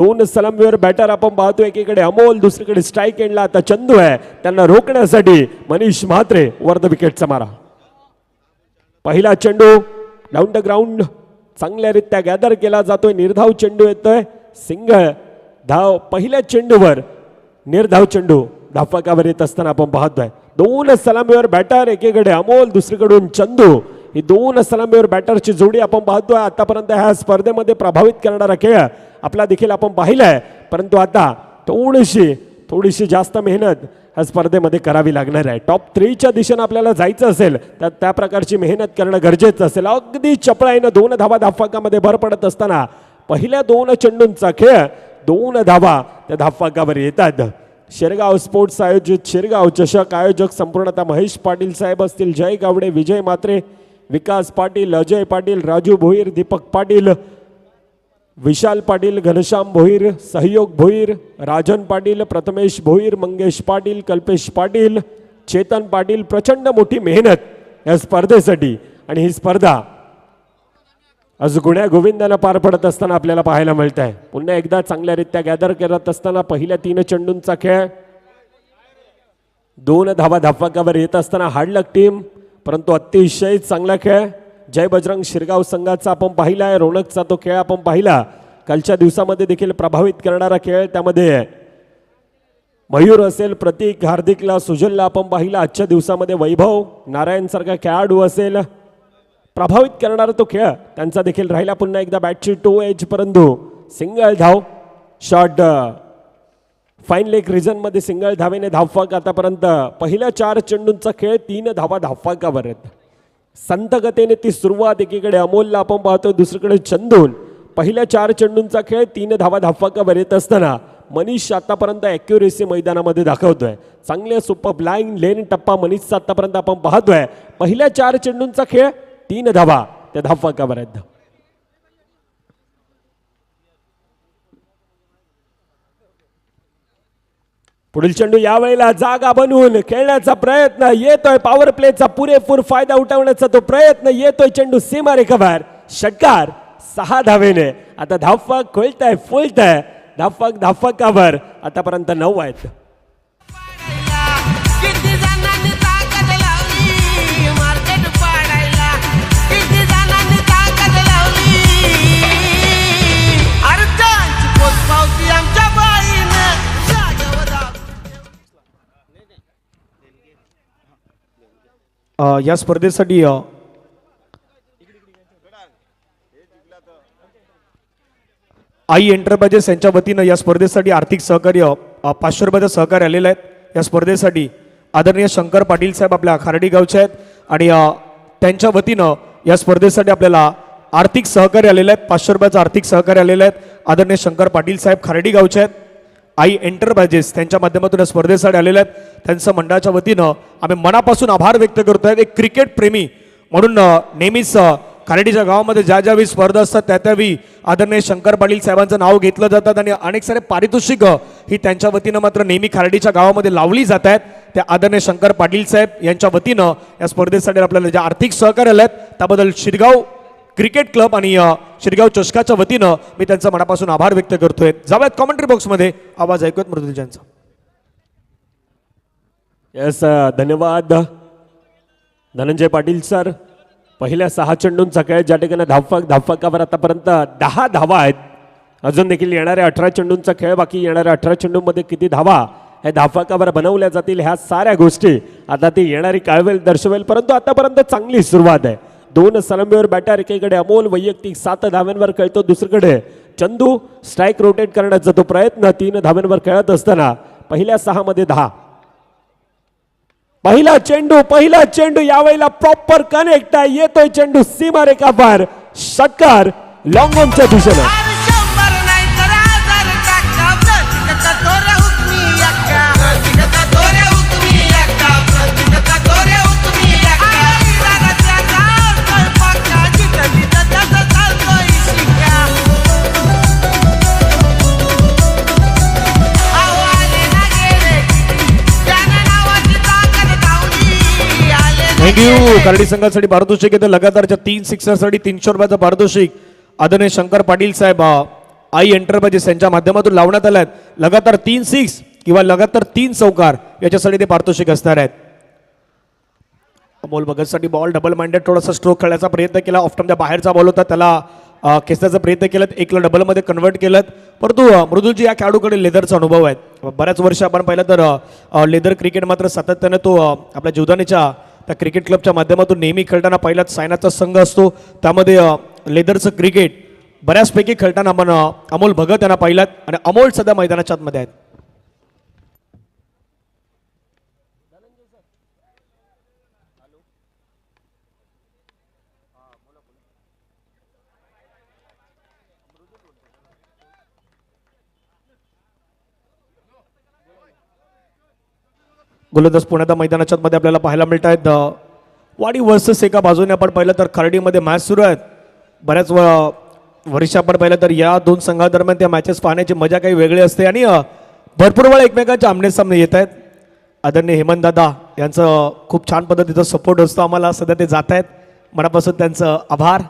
दोन सलामीवर बॅटर आपण पाहतो, एकीकडे अमोल, दुसरीकडे स्ट्राइक एंडला आता चंदू आहे. त्यांना रोखण्यासाठी मनीष म्हात्रे वर द विकेटचा मारा. पहिला चेंडू डाऊन द ग्राउंड चांगल्यारीत्या गॅदर केला जातोय. निर्धाव चेंडू येतोय, सिंगल धाव. पहिल्या चेंडूवर निर्धाव चेंडू धावफलकावर येत असताना आपण पाहतोय. दोन सलामीवर बॅटर, एकीकडे अमोल, दुसरीकडून चंदू. ही दोन सलामीवर बॅटरची जोडी आपण पाहतोय. आतापर्यंत ह्या स्पर्धेमध्ये प्रभावित करणारा खेळ आपला देखील आपण पाहिलाय, परंतु आता थोडीशी जास्त मेहनत ह्या स्पर्धेमध्ये करावी लागणार आहे. टॉप 3च्या दिशेने आपल्याला जायचं असेल तर त्या प्रकारची मेहनत करणं गरजेचं असेल. अगदी चपळाईनं 2 धावा धावफलकामध्ये भर पडत असताना पहिल्या 2 चेंडूंचा खेळ 2 धावा त्या धावफलकावर येतात. शिरगाव स्पोर्ट्स आयोजित शिरगाव चषक आयोजक संपूर्णतः महेश पाटील साहेब असतील. जय गावडे, विजय म्हात्रे, विकास पाटील, अजय पाटील, राजू भोईर, दीपक पाटील, विशाल पाटील, घनश्याम भोईर, सहयोग भोईर, राजन पाटील, प्रथमेश भोईर, मंगेश पाटील, कल्पेश पाटील, चेतन पाटील. प्रचंड मोठी मेहनत या स्पर्धेसाठी आणि ही स्पर्धा आज गुण्या गोविंदानं पार पडत असताना आपल्याला पाहायला मिळत आहे. पुन्हा एकदा चांगल्यारीत्या गॅदर करत असताना पहिल्या 3 चेंडूंचा खेळ 2 धावा धावफलकावर येत असताना हार्डलक टीम, परंतु अतिशय चांगला खेळ जय बजरंग शिरगाव संघाचा आपण पाहिला आहे. रोनकचा तो खेळ आपण पाहिला. कालच्या दिवसामध्ये देखील प्रभावित करणारा खेळ त्यामध्ये मयूर असेल, प्रतीक, हार्दिकला, सुजलला आपण पाहिला. आजच्या दिवसामध्ये वैभव नारायण सारखा खेळाडू असेल, प्रभावित करणारा तो खेळ त्यांचा देखील राहिला. पुन्हा एकदा बॅटची 2 एज, परंतु सिंगल धाव शॉट फाईन लेग रिजन मध्ये सिंगल धावेने धावफलक. आतापर्यंत पहिल्या 4 चेंडूंचा खेळ 3 धावा धावफलकावर आहेत. संत गतीने ती सुरुवात, एकीकडे अमोलला आपण पाहतो, दुसरीकडे चंदून. पहिल्या 4 चेंडूंचा खेळ 3 धावा धावफलकावर येत असताना मनीष आतापर्यंत ॲक्युरेसी मैदानामध्ये दाखवतोय. चांगले सुपर लाईन लेन टप्पा मनीषचा आतापर्यंत आपण पाहतोय. पहिल्या 4 चेंडूंचा खेळ 3 धावा त्या धावफलकावर आहेत. पुढील चेंडू यावेळेला जागा बनवून खेळण्याचा प्रयत्न येतोय. पॉवर प्लेचा पुरेपूर फायदा उठवण्याचा तो प्रयत्न येतोय. चेंडू सीमा रेखावर षटकार 6 धावेने. आता धावफलक खोलताय, फुलताय. धावफलकावर आतापर्यंत 9 आहेत. या स्पर्धेसाठी आई एंटरप्राइजेस यांच्या वतीनं या स्पर्धेसाठी आर्थिक सहकार्य 500 रुपयाचं सहकार्य आलेलं आहे. या स्पर्धेसाठी आदरणीय शंकर पाटील साहेब आपल्या खारडी गावचे आहेत आणि त्यांच्या वतीनं या स्पर्धेसाठी आपल्याला आर्थिक सहकार्य आलेलं आहे. 500 रुपयाचं आर्थिक सहकार्य आलेलं आहे. आदरणीय शंकर पाटील साहेब खारडी गावचे आहेत. आई एंटरप्राइजेस त्यांच्या माध्यमातून या स्पर्धेसाठी आलेले आहेत. त्यांचं मंडळाच्या वतीनं आम्ही मनापासून आभार व्यक्त करतोय. एक क्रिकेट प्रेमी म्हणून नेहमीच खारेडीच्या गावामध्ये ज्या ज्यावेळी स्पर्धा असतात त्यावेळी आदरणीय शंकर पाटील साहेबांचं नाव घेतलं जातात आणि अनेक सारे पारितोषिक ही त्यांच्या वतीनं मात्र नेहमी खारेडीच्या गावामध्ये लावली जात आहेत. त्या आदरणीय शंकर पाटील साहेब यांच्या वतीनं या स्पर्धेसाठी आपल्याला जे आर्थिक सहकार्य आले आहेत त्याबद्दल शिरगाव क्रिकेट क्लब आणि शिरगाव चषकाच्या वतीनं मी त्यांचा मनापासून आभार व्यक्त करतोय. जाऊयात कॉमेंट्री बॉक्समध्ये, आवाज ऐकूयात मृदुल यांचा. यस, धन्यवाद धनंजय पाटील सर. पहिल्या 6 चेंडूंचा खेळ ज्या ठिकाणी धावफलकावर आतापर्यंत 10 धावा आहेत. अजून देखील येणाऱ्या 18 चेंडूंचा खेळ बाकी. येणाऱ्या 18 चेंडूंमध्ये किती धावा हे धावफलकावर बनवल्या जातील ह्या साऱ्या गोष्टी आता ती येणारी काळवेल दर्शवेल. परंतु आतापर्यंत चांगली सुरुवात आहे. 2 सलामीवर बॅटर, एकीकडे अमोल वैयक्तिक 7 धाव्यांवर खेळतो, दुसरीकडे चंदू स्ट्राइक रोटेट करण्याचा तो प्रयत्न 3 धाव्यांवर खेळत असताना पहिल्या 6 मध्ये 10. पहिला चेंडू यावेळेला प्रॉपर कनेक्ट आहे. येतोय चेंडू सीमा रेखावर षटकार लॉंग ऑनच्या दिशेने. थँक्यू. खारडी संघासाठी पारितोषिक येतं लगातारच्या 3 सिक्सरसाठी 300 रुपयाचं पारितोषिक. आदरणीय शंकर पाटील साहेब आई एंटरप्राइजेस यांच्या माध्यमातून लावण्यात आल्या आहेत. लगातार 3 सिक्स किंवा लगातार 3 चौकार याच्यासाठी ते पारितोषिक असणार आहेत. अमोल भगतसाठी बॉल डबल माइंडेड थोडासा स्ट्रोक खेळण्याचा प्रयत्न केला. ऑफ्टमच्या बाहेरचा बॉल होता, त्याला खेचण्याचा प्रयत्न केलात, एकला डबलमध्ये कन्वर्ट केलं. परंतु मृदुलजी या खेळाडूकडे लेदरचा अनुभव आहे. बऱ्याच वर्ष आपण पाहिलं तर लेदर क्रिकेट मात्र सातत्याने तो आपल्या जीवदानीच्या त्या क्रिकेट क्लबच्या माध्यमातून नेहमी खेळताना पहिलाच सायनाचा संघ असतो, त्यामध्ये लेदरचं क्रिकेट बऱ्याचपैकी खेळताना आपण अमोल भगत यांना पाहिलात आणि अमोल सध्या मैदानाच्या आतमध्ये आहेत. गोलंदाज पुण्याच्या मैदानाच्या मध्ये आपल्याला पाहायला मिळत आहेत. वाडी वर्सेस एका बाजूने आपण पाहिलं तर खर्डीमध्ये मॅच सुरू आहेत. बऱ्याच वर्ष आपण पाहिलं तर या दोन संघादरम्यान त्या मॅचेस पाहण्याची मजा काही वेगळी असते आणि भरपूर वेळा एकमेकांच्या आमने सामने येत आहेत. आदरणीय हेमंत दादा यांचं खूप छान पद्धतीचा सपोर्ट असतो आम्हाला. सध्या ते जात आहेत, मनापासून त्यांचं आभार.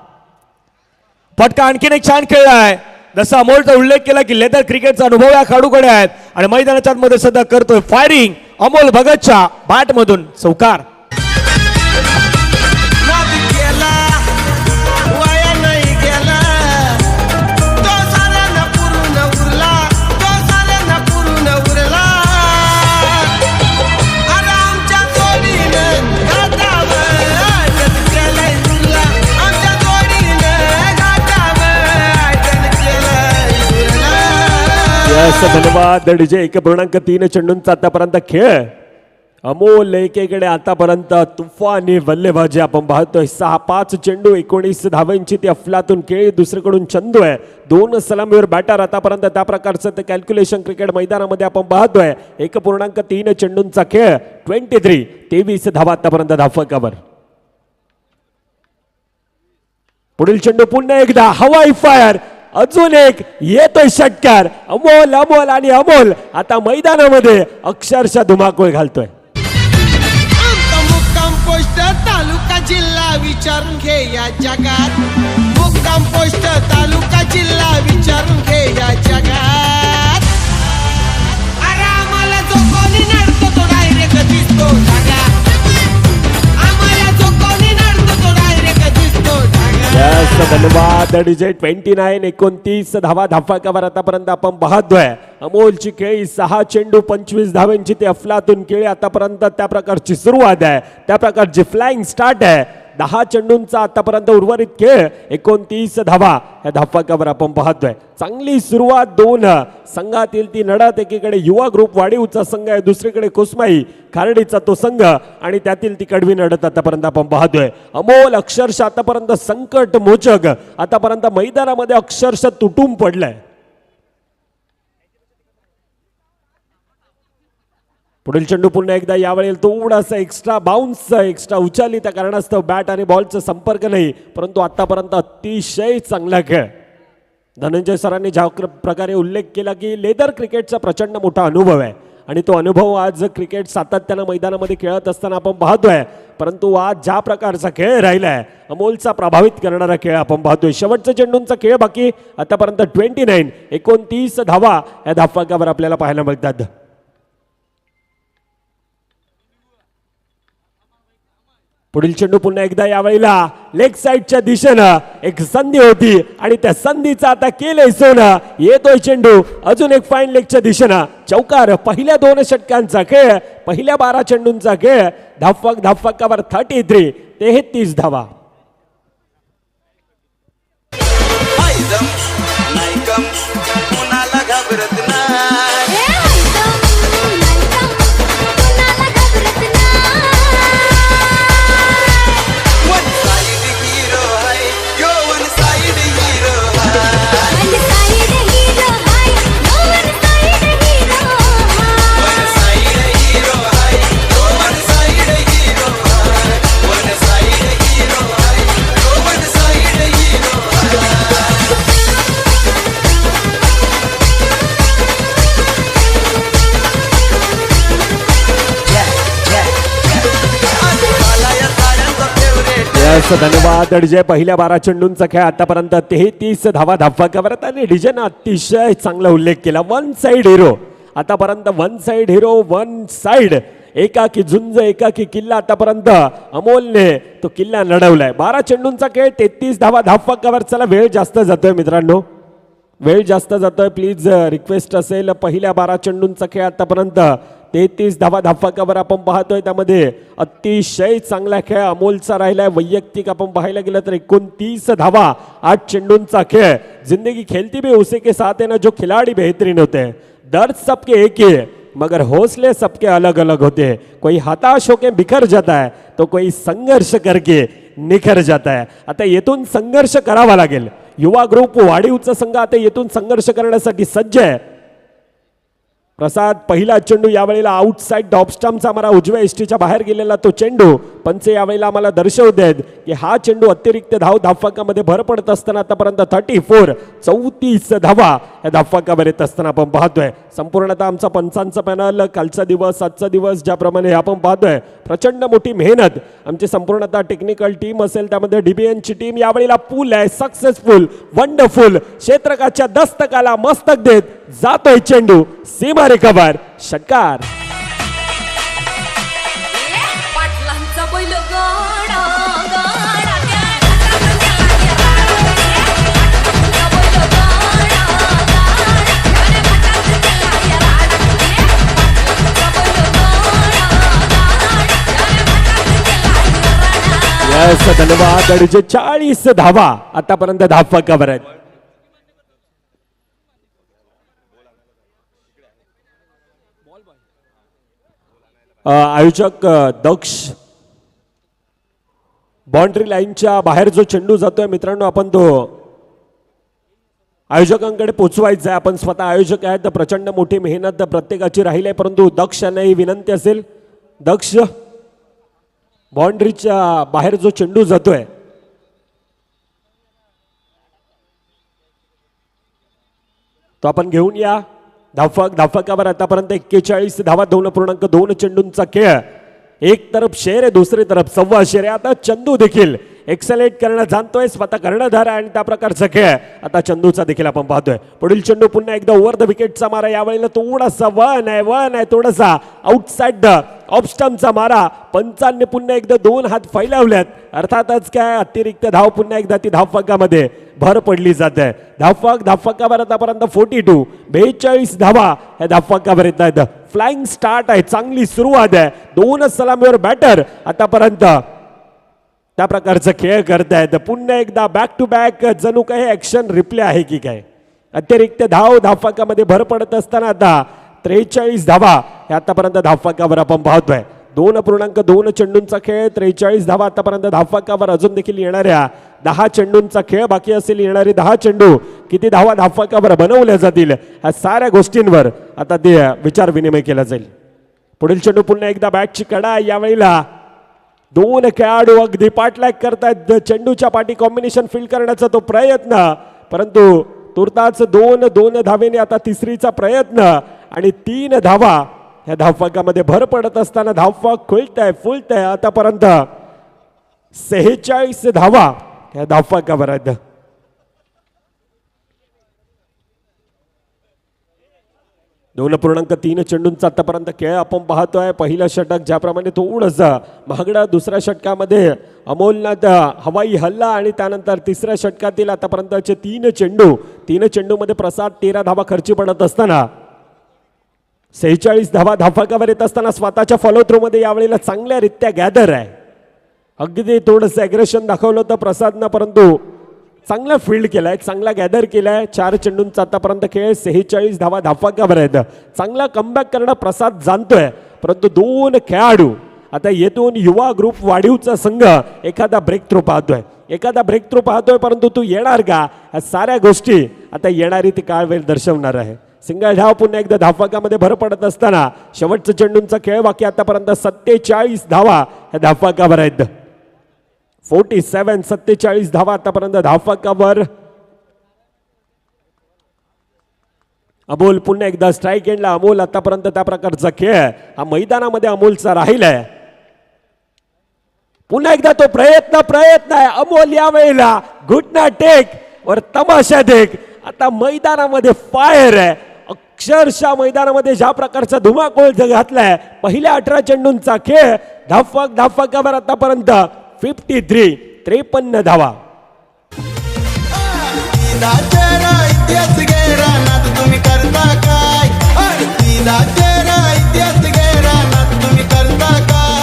फटका आणखीन एक छान खेळला आहे. जसं अमोलचा उल्लेख केला की लेदर क्रिकेटचा अनुभव या खेळाडूकडे आहेत आणि मैदानाच्या मध्ये सध्या करतोय फायरिंग अमोल भगतच्या बॅट मधून चौकार. धन्यवाद डीजे. 1.3 चेंडूंचा आतापर्यंत खेळ. अमोल एकेकडे आतापर्यंत तुफानी बल्लेबाजी आपण पाहतोय. 6-5 चेंडू 19 धावांची ती अफलातून खेळी. दुसरीकडून चंदू आहे, 2 सलामीवर बॅटर. आतापर्यंत त्या प्रकारचं ते कॅल्क्युलेशन क्रिकेट मैदानामध्ये आपण पाहतोय. 1.3 चेंडूंचा खेळ. 23 धावा आतापर्यंत धावफलकावर. पुढील चेंडू पुन्हा एकदा हवाई फायर. अजून एक येतोय षटकार. अमोल अमोल आणि अमोल आता मैदानामध्ये अक्षरशः धुमाकूळ घालतोय. मुक्काम पोस्ट तालुका जिल्हा विचारून घे या जगात. मुक्काम पोस्ट तालुका जिल्हा विचारून घे या जगात. अरे आम्हाला जो कोणी नडतो तो डायरेक्ट दिसतो ढगा. आम्हाला जो कोणी नडतो तो डायरेक्ट दिसतो ढगा. धन्यवाद डीजे. 29 धावा धावफलकावर आतापर्यंत आपण पाहतोय. अमोलची खेळी 6 चेंडू 25 धावांची ते अफलातून खेळी. आतापर्यंत त्या प्रकारची सुरुवात आहे, त्या प्रकारची फ्लाइंग स्टार्ट आहे. 10 चेंडूंचा आतापर्यंत उर्वरित खेळ. 29 धावा या धावफलकावर आपण पाहतोय. चांगली सुरुवात. 2 संघातील ती लढत. एकीकडे युवा ग्रुप वाडीवचा संघ आहे, दुसरीकडे कोसमाई खारडीचा तो संघ आणि त्यातील ती कडवी लढत आतापर्यंत आपण पाहतोय. अमोल अक्षरशः आतापर्यंत संकट मोचक आतापर्यंत मैदानामध्ये अक्षरशः तुटून पडलाय. पुढील चेंडू पुन्हा एकदा यावेळी थोडासा एक्स्ट्रा बाउन्स, एक्स्ट्रा उचाली. त्या कारणास्तव बॅट आणि बॉलचा संपर्क नाही, परंतु आतापर्यंत अतिशय चांगला खेळ. धनंजय सरांनी ज्या प्रकारे उल्लेख केला की लेदर क्रिकेटचा प्रचंड मोठा अनुभव आहे आणि तो अनुभव आज क्रिकेट सातत्यानं मैदानामध्ये खेळत असताना आपण पाहतोय. परंतु आज ज्या प्रकारचा खेळ राहिलाय, अमोलचा प्रभावित करणारा खेळ आपण पाहतोय. शेवटचा चेंडूंचा खेळ बाकी. आतापर्यंत 29 धावा या धावफलकावर आपल्याला पाहायला मिळतात. पुढील चेंडू पुन्हा एकदा यावेळेला लेग साइडच्या दिशेनं एक संधी होती आणि त्या संधीचं आता केलंय सोनं. येतोय चेंडू अजून एक फाईन लेगच्या दिशेनं. चौकार. पहिल्या 2 षटकांचा खेळ, पहिल्या 12 चेंडूंचा खेळ. धावफलकावर 33 धावा. यस धन्यवाद डीजे. पहिल्या 12 चेंडूंचा खेळ आतापर्यंत 33 धावा धाफाकावर आणि डीजेनं अतिशय चांगला उल्लेख केला. वन साइड हिरो आतापर्यंत, one side hero, one side एकाकी झुंज, एकाकी किल्ला आतापर्यंत अमोलने तो किल्ला लढवलाय. 12 चेंडूंचा खेळ 33 धावा धाफाकावर. चला वेळ जास्त जातोय मित्रांनो, वेळ जास्त जातोय. प्लीज रिक्वेस्ट असेल, पहिल्या 12 चेंडूंचा खेळ आतापर्यंत 33 धावा धाफाकावर आपण पाहतोय. त्यामध्ये अतिशय चांगला खेळ अमोलचा राहिलाय. वैयक्तिक आपण पाहायला गेलं तर 29 धावा 8 चेंडूंचा खेळ. जिंदगी खेलती भी उसी के साथ है ना, जो खिलाड़ी बेहतरीन होते हैं. दर्द सबके एक ही है मगर हौसले सबके अलग अलग होते हैं. कोई हताश होके बिखर जाता है तो कोई संघर्ष करके निखर जाता है. आता येथून संघर्ष करावा लागेल. युवा ग्रुप वाढीवचा संघ आता येथून संघर्ष करण्यासाठी सज्ज आहे. प्रसाद पहिला चेंडू यावेळेला आउटसाइड डॉपस्टम्पचा मारा, उजव्या एसटीच्या बाहेर गेलेला तो चेंडू. पंच यावेळेला आम्हाला दर्शवत आहेत की हा चेंडू अतिरिक्त धाव धाफाकामध्ये भर पडत असताना आतापर्यंत 34 धावा या धाफाकावर येत असताना आपण पाहतोय. संपूर्णतः आमचा पंचांचा पॅनल कालचा दिवस आजचा दिवस ज्याप्रमाणे आपण पाहतोय प्रचंड मोठी मेहनत आमची संपूर्णतः टेक्निकल टीम असेल, त्यामध्ये डीबीएनची टीम यावेळेला पूल आहे. सक्सेसफुल, वंडरफुल, क्षेत्रकाच्या दस्तकाला मस्तक देत जातोय चेंडू. सीमा रिकव्हर, षटकार. पाटलांचा बैल गाडा गाडा यस धन्यवाद डीजे. 40 धावा आतापर्यंत धाफाकावर आहेत. आयोजक दक्ष बाउंड्री लाईनच्या बाहेर जो चेंडू जातोय मित्रांनो, आपण तो आयोजकांकडे पोचवायचा आहे. आपण स्वतः आयोजक आहेत, प्रचंड मोठी मेहनत प्रत्येकाची राहिली आहे, परंतु दक्ष यांना ही विनंती असेल, दक्ष बाउंड्रीच्या बाहेर जो चेंडू जातोय तो आपण घेऊन या. धाफाकावर आतापर्यंत 41 धावा, 2.2 चेंडूंचा खेळ. एक तरफ शेर आहे, दुसरी तरफ सव्वा शेर आहे. आता चंदू देखील एक्सलेट करणं जाणतोय, स्वतः कर्णधार आहे आणि त्या प्रकारचा खेळ आता चंदूचा देखील आपण पाहतोय. पुढील चेंडू पुन्हा एकदा ओव्हर द विकेटचा मारा. यावेळेला थोडासा वन आहे थोडासा आउटसाइड द ऑफस्टम्पचा मारा. पंचांनी पुन्हा एकदा 2 हात फैलावल्यात. अर्थातच काय अतिरिक्त धाव पुन्हा एकदा ती धावफलकामध्ये भर पडली जाते. धावफलकावर आतापर्यंत 42 धावा या धावफलकावर येत आहेत. फ्लाइंग स्टार्ट आहे, चांगली सुरुवात आहे. 2 सलामीवर बॅटर आतापर्यंत त्या प्रकारचा खेळ करतायत. पुन्हा एकदा बॅक टू बॅक जणू काही ऍक्शन रिप्ले आहे की काय. अतिरिक्त धाव धावफलकामध्ये भर पडत असताना आता 43 धावा हे आतापर्यंत धावफलकावर आपण पाहतोय. 2.2 चेंडूंचा खेळ, 43 धावा आतापर्यंत धावफलकावर. अजून देखील येणाऱ्या 10 चेंडूंचा खेळ बाकी असेल. येणारे 10 चेंडू किती धावा धावफलकावर बनवल्या जातील ह्या साऱ्या गोष्टींवर आता ते विचार विनिमय केला जाईल. पुढील चेंडू पुन्हा एकदा बॅटची कडा. यावेळेला 2 खेळाडू अगदी पाठलाग करतायत. चेंडूच्या पाठी कॉम्बिनेशन फील्ड करण्याचा तो प्रयत्न, परंतु तुर्ताच 2 धावेने आता तिसरीचा प्रयत्न आणि 3 धावा ह्या धावफलकामध्ये भर पडत असताना धावफलक फुलतंय. आतापर्यंत 46 धावा ह्या धावफलकावर आहेत. दोन 2.3 चेंडूंचा आतापर्यंत खेळ आपण पाहतोय. पहिलं षटक ज्याप्रमाणे थोडंसं महागडा, दुसऱ्या षटकामध्ये अमोलनाथ हवाई हल्ला आणि त्यानंतर तिसऱ्या षटकातील आतापर्यंतचे 3 चेंडूमध्ये प्रसाद 13 धावा खर्ची पडत असताना 46 धावा धावफलकावर येत असताना स्वतःच्या फॉलो थ्रू मध्ये यावेळेला चांगल्यारीत्या गॅदर आहे. अगदी थोडंसं ॲग्रेशन दाखवलं होतं प्रसादनं, परंतु चांगला फील्ड केलाय, चांगला गॅदर केलाय. 4 चेंडूंचा आतापर्यंत खेळ, 46 धावा धावफलकावर आहेत. चांगला कमबॅक करणं प्रसाद जाणतोय, परंतु 2 खेळाडू आता येथून युवा ग्रुप वाढीवचा संघ एखादा ब्रेक थ्रू पाहतोय, परंतु तू येणार का, या साऱ्या गोष्टी आता येणारी ती काळ वेळ दर्शवणार आहे. सिंगल धाव पुन्हा एकदा धावफलकामध्ये भर पडत असताना शेवटचा चेंडूंचा खेळ बाकी. आतापर्यंत 47 धावा या धावफलकावर आहेत. 47 धावा आतापर्यंत धावफलकावर. अमोल पुन्हा एकदा स्ट्राईक एंडला. अमोल आतापर्यंत त्या प्रकारचा खेळ हा मैदानामध्ये अमोलचा राहिलाय. पुन्हा एकदा तो प्रयत्न आहे अमोल या वेळेला घुटना टेक वर तमाशा देख. आता मैदानामध्ये फायर आहे अक्षरशः मैदानामध्ये ज्या प्रकारचा धुमाकूळ घातलाय. पहिल्या 18 चेंडूंचा खेळ धावफलकावर आतापर्यंत 53 धावा. इतिहास गेला नात तुम्ही करता काय इतिहास गेला नात तुम्ही करता काय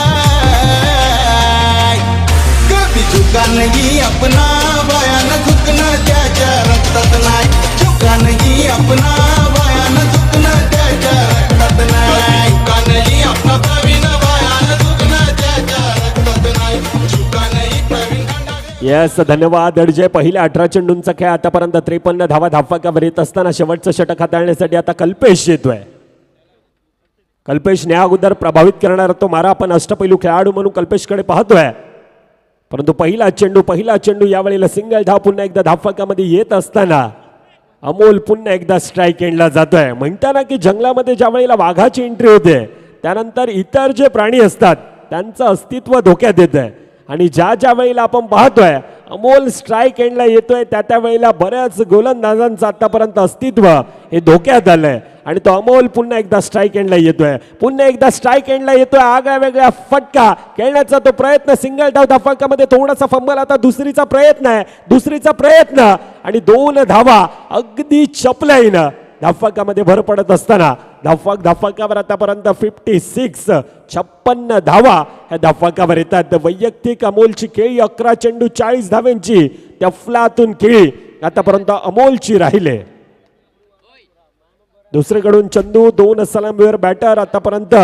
कधी झुका नाही अपना बायान झुकणं त्याच्या रक्तात नाही झुका नाही अपना बायान झुकणं त्याच्या रक्तात नाही झुका नाही अपना प्रवीण बायान झुकणं त्याच्या रक्तात नाही झुका नाही प्रवीण येस धन्यवाद अडजय. पहिल्या 18 चेंडूंचा खेळ आतापर्यंत 53 धावा धावफलकावर येत असताना शेवटचं षटक हाताळण्यासाठी आता कल्पेश येतोय. कल्पेश न्या अगोदर प्रभावित करणारा तो मारा आपण अष्टपैलू खेळाडू म्हणून कल्पेशकडे पाहतोय. परंतु पहिला चेंडू यावेळेला सिंगल धाव पुन्हा एकदा धावफलकामध्ये येत असताना अमोल पुन्हा एकदा स्ट्राईक एंडला जातोय. म्हणताना की जंगलामध्ये ज्या वेळेला वाघाची एंट्री होते त्यानंतर इतर जे प्राणी असतात त्यांचं अस्तित्व धोक्यात येतंय. आणि ज्या वेळेला आपण पाहतोय अमोल स्ट्राईक एंडला येतोय त्या वेळेला बऱ्याच गोलंदाजांचं आतापर्यंत अस्तित्व हे धोक्यात आलंय. आणि तो अमोल पुन्हा एकदा स्ट्राईक एंडला येतोय आगळ्या वेगळ्या फटका खेळण्याचा तो प्रयत्न. सिंगल धाव धावफलकामध्ये थोडासा फंबल. आता दुसरीचा प्रयत्न आणि 2 धावा अगदी चपलाईनं धावफलकामध्ये भर पडत असताना धावफलकावर आतापर्यंत 56 धावा ह्या धावफलकावर येतात. वैयक्तिक अमोलची खेळी 11 चेंडू 40 धाव्यांची त्या अफलातून खेळी आतापर्यंत अमोलची राहिले. दुसरीकडून चंदू 2 सलामीवर बॅटर. आतापर्यंत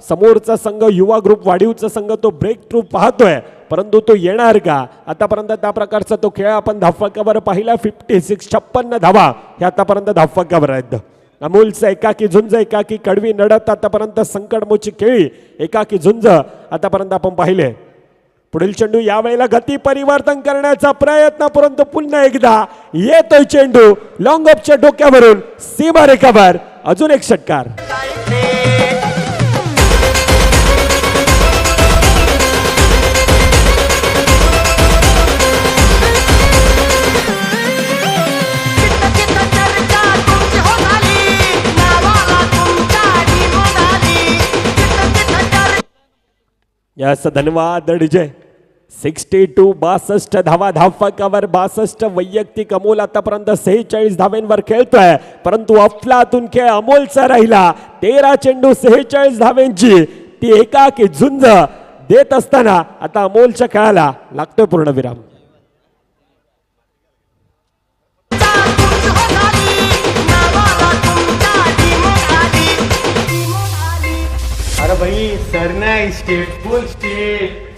समोरचा संघ युवा ग्रुप वाढीवचा संघ तो ब्रेक थ्रू पाहतोय परंतु तो येणार का. आतापर्यंत त्या प्रकारचा तो खेळ आपण धावफलकावर पाहिला. 56 धावा हे आतापर्यंत धावफलकावर आहेत. अमोलचं एकाकी झुंज एकाकी कडवी लढत आतापर्यंत संकटमोची खेळी एकाकी झुंज आतापर्यंत आपण पाहिले. पुढील चेंडू यावेळेला गती परिवर्तन करण्याचा प्रयत्न परंतु पुन्हा एकदा येतोय चेंडू लॉंग ऑफच्या डोक्यावरून सीमारेखावर. अजून एक षटकार. यस धन्यवाद डीजे. 62 धावा धावफलकावर 62 वैयक्तिक. अमोल आतापर्यंत 46 धाव्यांवर खेळतोय परंतु अफलातून खेळ अमोलचा राहिला. 13 चेंडू 46 धाव्यांची ती एकाकी झुंज देत असताना आता अमोलच्या खेळाला लागतोय पूर्णविराम. अरे भाई सरना straight full straight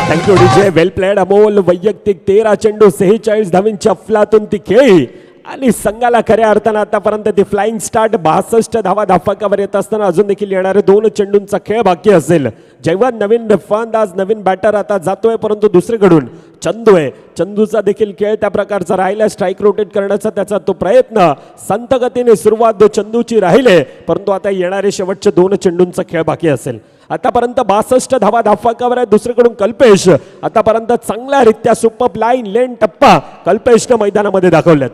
thank you DJ. Well played Amol. वैयक्तिक 13 चेंडू 46 धावींच्या अफलातून ती खेळी आणि संघाला खऱ्या अर्थानं आतापर्यंत ती फ्लाइंग स्टार्ट. 62 धावा धावफलकावर येत असताना अजून देखील येणारे 2 चेंडूंचा खेळ बाकी असेल. जेव्हा नवीन फलंदाज नवीन बॅटर आता जातोय परंतु दुसरीकडून चंदू आहे. चंदूचा देखील खेळ त्या प्रकारचा राहिला. स्ट्राईक रोटेट करण्याचा त्याचा तो प्रयत्न. संत गतीने सुरुवात चंदूची राहिले परंतु आता येणारे शेवटचे 2 चेंडूंचा खेळ बाकी असेल. आतापर्यंत 62 धावा धावफलकावर आहे. दुसरीकडून कल्पेश आतापर्यंत चांगल्यारित्या सुपर लाईन लेन टप्पा कल्पेशनं मैदानामध्ये दाखवल्यात.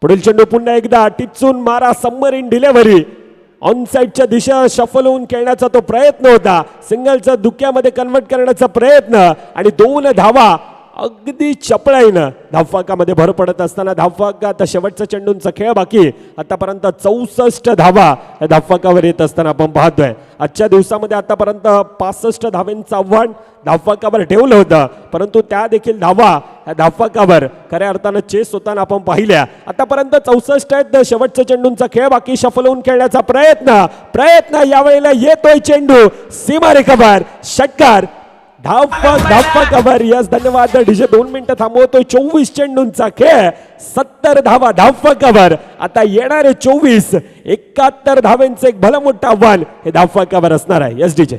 पुढील चेंडू पुन्हा एकदा टिचून मारा. सबमरीन डिलेव्हरी ऑनसाइडच्या दिशा शफल होऊन खेळण्याचा तो प्रयत्न होता. सिंगलचा धुक्यामध्ये कन्वर्ट करण्याचा प्रयत्न आणि 2 धावा अगदी चपळाईनं धावफलकामध्ये भर पडत असताना धावफलकात शेवटचा चेंडूंचा खेळ बाकी. आतापर्यंत 64 धावा या धावफलकावर येत असताना आपण पाहतोय. आजच्या दिवसामध्ये आतापर्यंत 65 धावांचं आव्हान धावफलकावर ठेवलं होतं परंतु त्या देखील धावा या धावफलकावर खऱ्या अर्थानं चेस होताना आपण पाहिल्या. आतापर्यंत 64 आहेत. शेवटच्या चेंडूंचा खेळ बाकी. शफल होऊन खेळण्याचा प्रयत्न यावेळेला येतोय चेंडू सीमारेखावर. षटकार. धावफलकावर. यस धन्यवाद डीजे. 2 मिनिटं थांबवतोय. 24 चेंडूंचा खेळ 70 धावा धावफलकावर. आता येणारे 24 71 धाव्यांचं एक भलं मोठं आव्हान हे धावफलकावर असणार आहे. Yes DJ.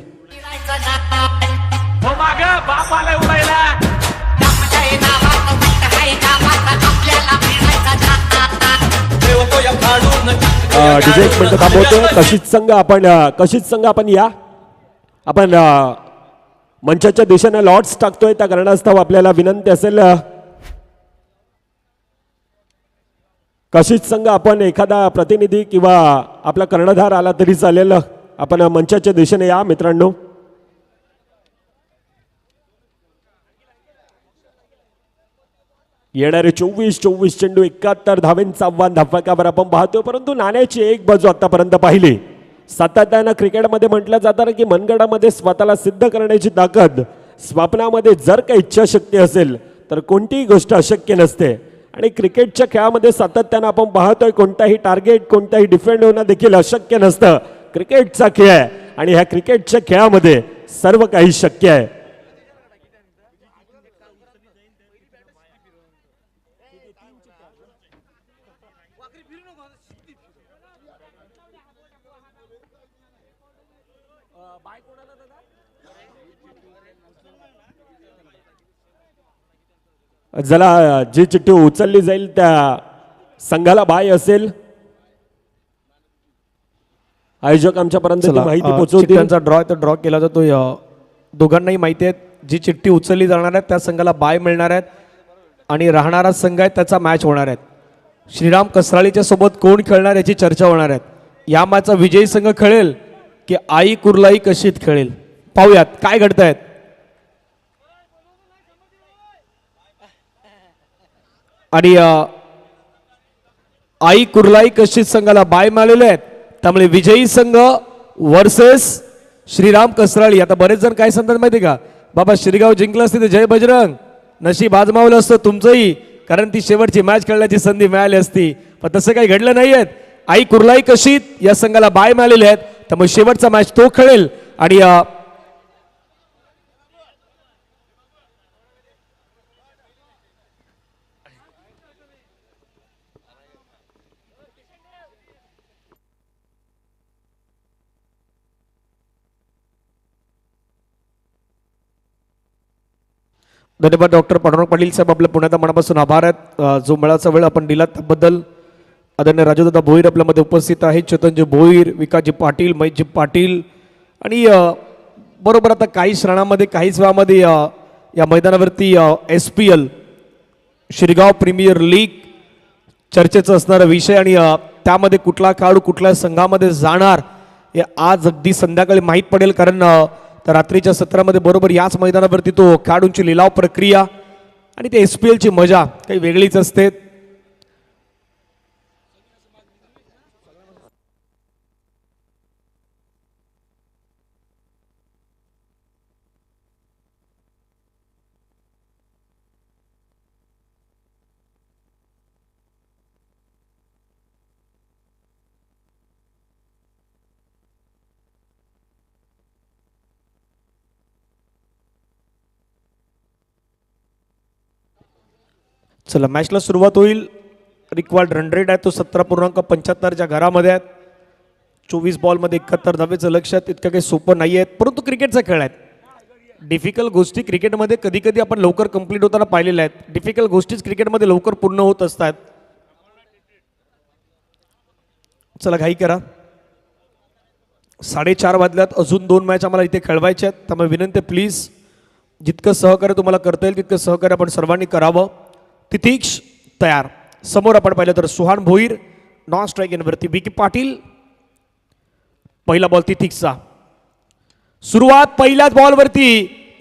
आपल्याला डिजे एक मिनिट थांबवतो. कशीच संघ आपण या. आपण मंचाच्या दिशेने लॉट्स टाकतोय, त्या कारणास्तव आपल्याला विनंती असेल कशीच संघ आपण एखादा प्रतिनिधी किंवा आपला कर्णधार आला तरी चालेल, आपण मंचाच्या दिशेने या मित्रांनो. येणारे 24 चेंडू 71 धावेंचं आव्हान धावफलकावर आपण पाहतोय. परंतु नाण्याची एक बाजू आतापर्यंत पाहिली. सातत्यानं क्रिकेटमध्ये म्हटलं जातं की मनगडामध्ये स्वतःला सिद्ध करण्याची ताकद, स्वप्नामध्ये जर काही इच्छाशक्ती असेल तर कोणतीही गोष्ट अशक्य नसते. आणि क्रिकेटच्या खेळामध्ये सातत्यानं आपण पाहतोय कोणताही टार्गेट, कोणताही डिफेंड होणं देखील अशक्य नसतं. क्रिकेटचा खेळ आहे आणि ह्या क्रिकेटच्या खेळामध्ये सर्व काही शक्य आहे. ज्याला जी चिठ्ठी उचलली जाईल त्या संघाला बाय असेल. आयोजक आमच्यापर्यंत ती माहिती पोहोचवतील. चिठ्ठ्यांचा ड्रॉ तर ड्रॉ केला जातो. दोघांनाही माहिती आहे जी चिठ्ठी उचलली जाणार आहे त्या संघाला बाय मिळणार आहेत आणि राहणारा संघ आहे त्याचा मॅच होणार आहे. श्रीराम कसराळीच्या सोबत कोण खेळणार याची चर्चा होणार आहे. या मॅचचा विजयी संघ खेळेल की आई कुर्लाई कशीत खेळेल, पाहूयात काय घडतायत. आणि आई कुर्लाई कशीत संघाला बाय मिळालेले आहेत, त्यामुळे विजयी संघ वर्सेस श्रीराम कसराळी. आता बरेच जण काय सांगतात माहिती का, बाबा श्रीगाव जिंकलं असते तर जय बजरंग, नशीब आजमावलं असतं तुमचंही, कारण ती शेवटची मॅच खेळण्याची संधी मिळाली असती. पण तसं काही घडलं नाहीये. आई कुर्लाई कशीत या संघाला बाय मिळालेले आहेत, त्यामुळे शेवटचा मॅच तो खेळेल. आणि धन्यवाद डॉक्टर पांडुरंग पाटील साहेब, आपल्या पुण्याचा मनापासून आभार आहेत. जो मेळाचा वेळ आपण दिला त्याबद्दल. आदरणीय राजूदादा भोईर आपल्यामध्ये उपस्थित आहेत, चेतनजी भोईर, विकासजी पाटील, महेशजी पाटील. आणि बरोबर आता काही क्षणामध्ये काहीच वेळामध्ये या मैदानावरती SPL शिरगाव प्रीमियर लीग चर्चेचं असणारा विषय आणि त्यामध्ये कुठला खेळाडू कुठल्या संघामध्ये जाणार हे आज अगदी संध्याकाळी माहीत पडेल. कारण तर रात्रीच्या सत्रामध्ये बरोबर याच मैदानावरती तो खेळाडूंची लिलाव प्रक्रिया आणि ते SPLची मजा काही वेगळीच असते. चला मॅचला सुरुवात होईल. रिक्वायर्ड रन रेट आहे तो 17.75च्या घरामध्ये आहेत. 24 बॉलमध्ये 71 धावेचं लक्ष आहे. इतकं काही सोपं नाही आहे, परंतु क्रिकेटचा खेळ आहे. डिफिकल्ट गोष्टी क्रिकेटमध्ये कधी कधी आपण लवकर कंप्लीट होताना पाहिलेल्या आहेत. डिफिकल्ट गोष्टीच क्रिकेटमध्ये लवकर पूर्ण होत असतात. चला घाई करा, 4:30 वाजल्यात, अजून 2 मॅच आम्हाला इथे खेळवायच्या आहेत. त्यामुळे विनंती प्लीज, जितकं सहकार्य तुम्हाला करता येईल तितकं सहकार्य आपण सर्वांनी करावं. तितीक्ष तयार. समोर आपण पाहिलं तर सुहान भोईर नॉन स्ट्राईक वरती, विकी पाटील. पहिला बॉल तितीक्षचा. सुरुवात पहिल्याच बॉलवरती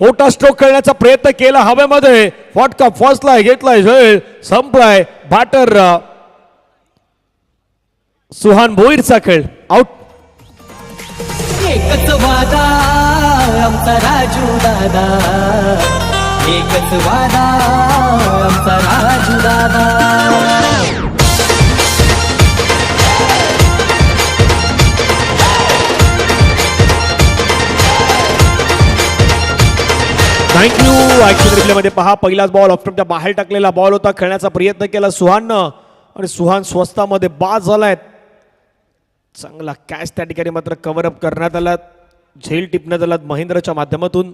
मोठा स्ट्रोक खेळण्याचा प्रयत्न केला हवेमध्ये, फटका फसलाय, घेतलाय झेल, संपलाय. बॅटर सुहान भोईरचा खेळ आउट. एकच वादा आमचा राजू दादा, एकच वादा आमचा राजू दादा. थँक्यू. ऍक्शन रिप्लेमध्ये पहा, पहिलाच बॉल ऑफस्टंपच्या बाहेर टाकलेला बॉल होता. खेळण्याचा प्रयत्न केला सुहाननं आणि सुहान स्वस्तामध्ये बाद झालाय. चांगला कॅच त्या ठिकाणी मात्र कव्हर अप करण्यात आला, झेल टिपण्यात आला महेंद्रच्या माध्यमातून.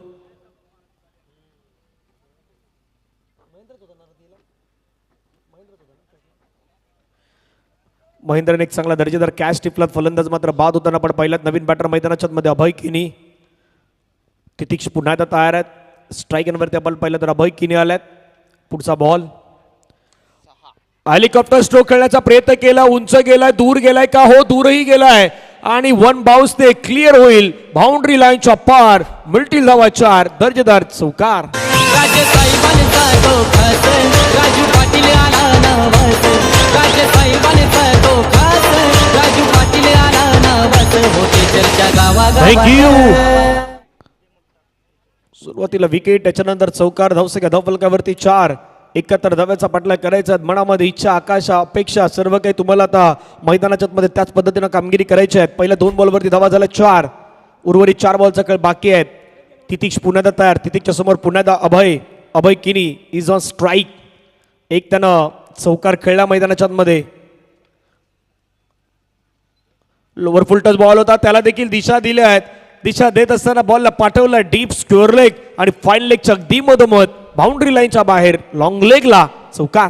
महेंद्रने एक चांगला दर्जेदार कॅच टिपला. फलंदाज मात्र बाद होताना पण पहिल्यात नवीन बॅटर मैदानाच्या मध्ये अभय किनी. तितिक्ष पुन्हा एकदा तयार आहेत. स्ट्राईक एंडवरती आपण पाहिलं तर अभय किनी आल्यात. पुढचा बॉल. हेलिकॉप्टर स्ट्रोक खेळण्याचा प्रयत्न केला. उंच गेलाय, दूर गेलाय का? हो, दूरही गेलाय आणि वन बाउन्स ते क्लिअर होईल. बाउंड्री लाईनच्या पार. मिळतील धावा 4. दर्जेदार चौकार. राजे साहेबांचा तो खास राजू पाटील आला नवास. राजे साहेबांचा तो खास राजू पाटील आला नवास. होते चर्चा Thank you. गावागावात. सुरुवातीला विकेट, त्याच्यानंतर चौकार. धावसंख्या धावफलकावरती 4. 71 धाव्याचा पाठलाग करायचा. मनामध्ये इच्छा, आकांक्षा, अपेक्षा सर्व काही तुम्हाला आता मैदानाच्या मध्ये त्याच पद्धतीनं कामगिरी करायची आहे. पहिल्या 2 बॉलवरती धावा झाल्या 4. उर्वरित 4 बॉलचा खेळ बाकी आहेत. तितिक्ष पुन्हा एकदा तयार. तितिक्षच्या समोर पुन्हा एकदा अभय किनी इज ऑन स्ट्राईक. एक त्यानं चौकार खेळला मैदानाच्या मध्ये. लोअर फुल टच बॉल होता, त्याला देखील दिशा दिल्या आहेत. दिशा देत असताना बॉलला पाठवला डीप स्क्वेअर लेग आणि फाईन लेगच्या अगदी मधोमध बाउंड्री लाईनच्या बाहेर लॉंग लेगला चौकार.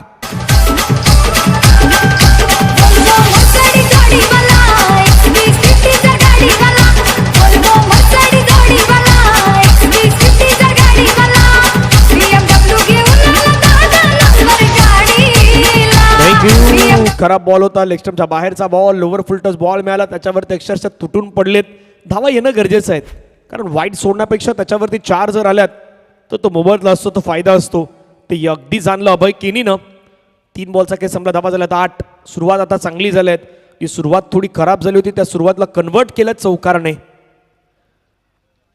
खराब बॉल होता, लेग स्टंपच्या बाहेरचा बॉल. लोअर फुल टच बॉल मिळाला, त्याच्यावरती अक्षरशः तुटून पडलेत. धावा येणं गरजेचं आहे, कारण वाईट सोडण्यापेक्षा त्याच्यावरती 4 जर आल्यात तर तो मोबदला असतो, तो फायदा असतो. ते अगदी जाणलं अभय किनीनं. 3 बॉलचा केस संपला. धावा झाल्यात 8. सुरुवात आता चांगली झाली आहे. ही सुरुवात थोडी खराब झाली होती, त्या सुरुवातला कन्वर्ट केलं चौकारने.